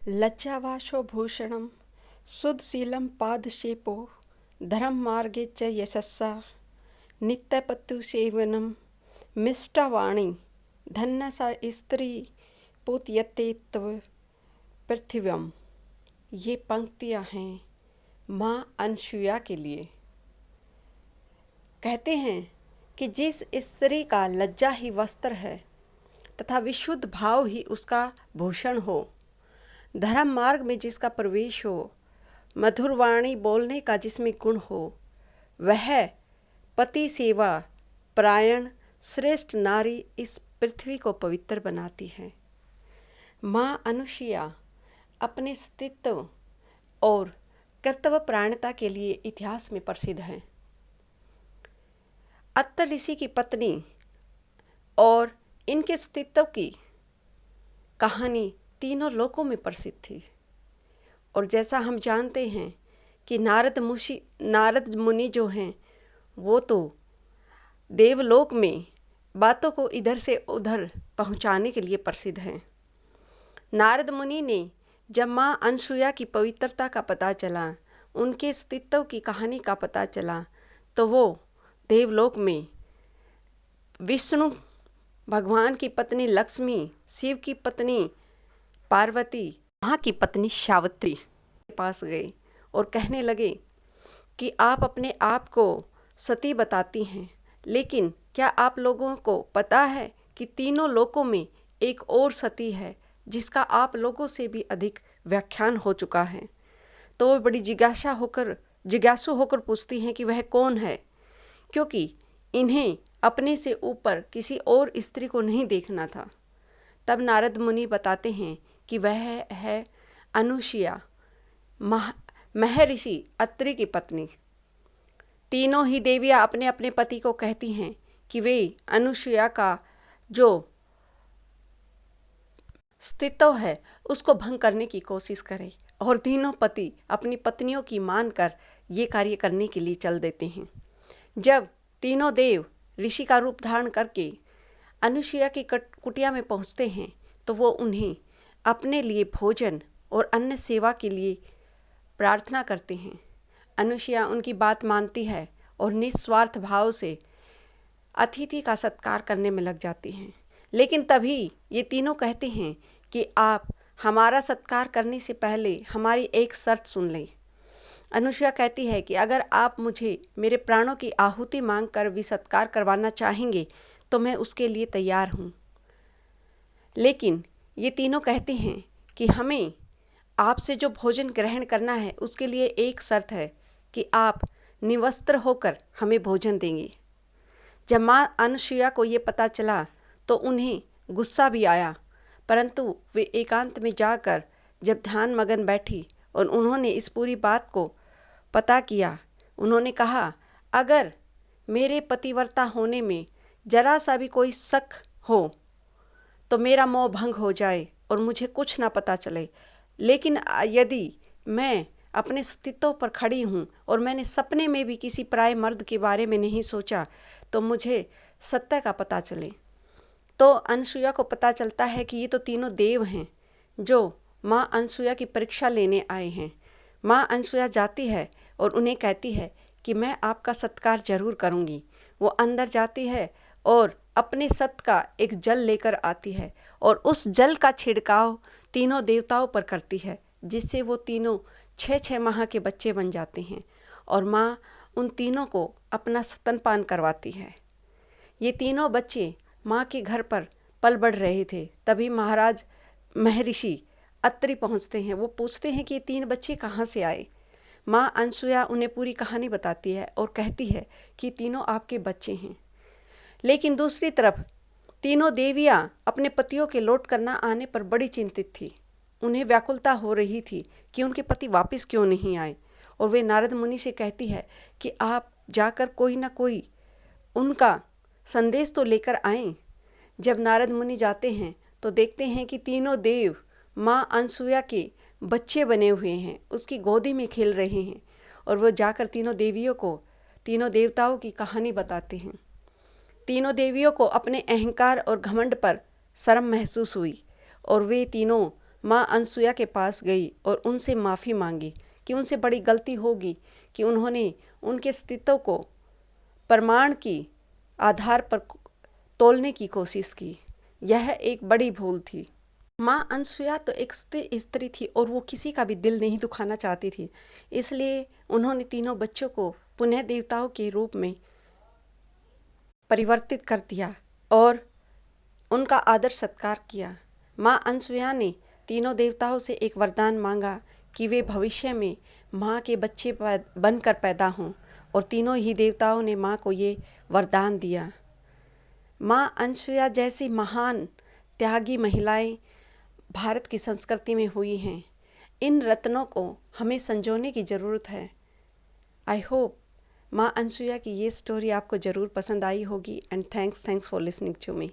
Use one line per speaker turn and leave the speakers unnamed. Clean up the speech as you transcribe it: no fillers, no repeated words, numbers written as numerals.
लज्जावाशो भूषणं सुदशीलं पादसेपो धर्ममार्गे च यशस्सा नित्यपत्युसेवनं मिष्टावाणी धन्य सा स्त्री पूतयते तव पृथिव्यम। ये पंक्तियाँ हैं माँ अनसुया के लिए। कहते हैं कि जिस स्त्री का लज्जा ही वस्त्र है तथा विशुद्ध भाव ही उसका भूषण हो, धर्म मार्ग में जिसका प्रवेश हो, मधुर वाणी बोलने का जिसमें गुण हो, वह पति सेवा परायण श्रेष्ठ नारी इस पृथ्वी को पवित्र बनाती है। माँ अनुसुईया अपने अस्तित्व और कर्तव्य परायणता के लिए इतिहास में प्रसिद्ध हैं। अत्रि ऋषि की पत्नी और इनके अस्तित्व की कहानी तीनों लोकों में प्रसिद्ध थी। और जैसा हम जानते हैं कि नारद मुनि जो हैं वो तो देवलोक में बातों को इधर से उधर पहुंचाने के लिए प्रसिद्ध हैं। नारद मुनि ने जब माँ अनसुईया की पवित्रता का पता चला, उनके अस्तित्व की कहानी का पता चला, तो वो देवलोक में विष्णु भगवान की पत्नी लक्ष्मी, शिव की पत्नी पार्वती, माँ की पत्नी सावित्री के पास गए और कहने लगे कि आप अपने आप को सती बताती हैं, लेकिन क्या आप लोगों को पता है कि तीनों लोकों में एक और सती है जिसका आप लोगों से भी अधिक व्याख्यान हो चुका है। तो वो बड़ी जिज्ञासु होकर पूछती हैं कि वह कौन है, क्योंकि इन्हें अपने से ऊपर किसी और स्त्री को नहीं देखना था। तब नारद मुनि बताते हैं कि वह है अनुसुईया, महर्षि अत्रि की पत्नी। तीनों ही देवियाँ अपने अपने पति को कहती हैं कि वे अनुसुईया का जो अस्तित्व है उसको भंग करने की कोशिश करें, और तीनों पति अपनी पत्नियों की मानकर ये कार्य करने के लिए चल देते हैं। जब तीनों देव ऋषि का रूप धारण करके अनुसुईया की कुटिया में पहुँचते हैं तो वो उन्हें अपने लिए भोजन और अन्य सेवा के लिए प्रार्थना करते हैं। अनुसुईया उनकी बात मानती है और निस्वार्थ भाव से अतिथि का सत्कार करने में लग जाती हैं। लेकिन तभी ये तीनों कहते हैं कि आप हमारा सत्कार करने से पहले हमारी एक शर्त सुन लें। अनुसुईया कहती है कि अगर आप मुझे मेरे प्राणों की आहुति मांगकर भी सत्कार करवाना चाहेंगे तो मैं उसके लिए तैयार हूँ। लेकिन ये तीनों कहते हैं कि हमें आपसे जो भोजन ग्रहण करना है उसके लिए एक शर्त है कि आप निवस्त्र होकर हमें भोजन देंगे। जब माँ अनुसुईया को ये पता चला तो उन्हें गुस्सा भी आया, परंतु वे एकांत में जाकर जब ध्यान मगन बैठी और उन्होंने इस पूरी बात को पता किया, उन्होंने कहा, अगर मेरे पतिव्रता होने में जरा सा भी कोई शक हो तो मेरा मोह भंग हो जाए और मुझे कुछ ना पता चले। लेकिन यदि मैं अपने अस्तित्व पर खड़ी हूँ और मैंने सपने में भी किसी पराये मर्द के बारे में नहीं सोचा तो मुझे सत्य का पता चले। तो अनुसुईया को पता चलता है कि ये तो तीनों देव हैं जो माँ अनुसुईया की परीक्षा लेने आए हैं। माँ अनुसुईया जाती है और उन्हें कहती है कि मैं आपका सत्कार जरूर करूँगी। वो अंदर जाती है और अपने सत का एक जल लेकर आती है और उस जल का छिड़काव तीनों देवताओं पर करती है, जिससे वो तीनों 6-6 माह के बच्चे बन जाते हैं और माँ उन तीनों को अपना स्तनपान करवाती है। ये तीनों बच्चे माँ के घर पर पल बढ़ रहे थे। तभी महाराज महर्षि अत्रि पहुँचते हैं। वो पूछते हैं कि ये 3 बच्चे कहाँ से आए। माँ अनुसुईया उन्हें पूरी कहानी बताती है और कहती है कि तीनों आपके बच्चे हैं। लेकिन दूसरी तरफ तीनों देवियाँ अपने पतियों के लौट कर न आने पर बड़ी चिंतित थी। उन्हें व्याकुलता हो रही थी कि उनके पति वापस क्यों नहीं आए, और वे नारद मुनि से कहती है कि आप जाकर कोई ना कोई उनका संदेश तो लेकर आएं। जब नारद मुनि जाते हैं तो देखते हैं कि तीनों देव माँ अनुसुईया के बच्चे बने हुए हैं, उसकी गोदी में खेल रहे हैं, और वो जाकर तीनों देवियों को तीनों देवताओं की कहानी बताते हैं। तीनों देवियों को अपने अहंकार और घमंड पर शर्म महसूस हुई और वे तीनों माँ अनसुया के पास गई और उनसे माफ़ी मांगी कि उनसे बड़ी गलती होगी कि उन्होंने उनके अस्तित्व को प्रमाण की आधार पर तोलने की कोशिश की। यह एक बड़ी भूल थी। माँ अनसुया तो एक स्त्री थी और वो किसी का भी दिल नहीं दुखाना चाहती थी, इसलिए उन्होंने तीनों बच्चों को पुनः देवताओं के रूप में परिवर्तित कर दिया और उनका आदर सत्कार किया। माँ अनसुया ने तीनों देवताओं से एक वरदान मांगा कि वे भविष्य में माँ के बच्चे बनकर पैदा हों, और तीनों ही देवताओं ने माँ को ये वरदान दिया। माँ अनसुया जैसी महान त्यागी महिलाएं भारत की संस्कृति में हुई हैं। इन रत्नों को हमें संजोने की ज़रूरत है। आई होप माँ अनसुया की ये स्टोरी आपको ज़रूर पसंद आई होगी। And thanks for listening to me.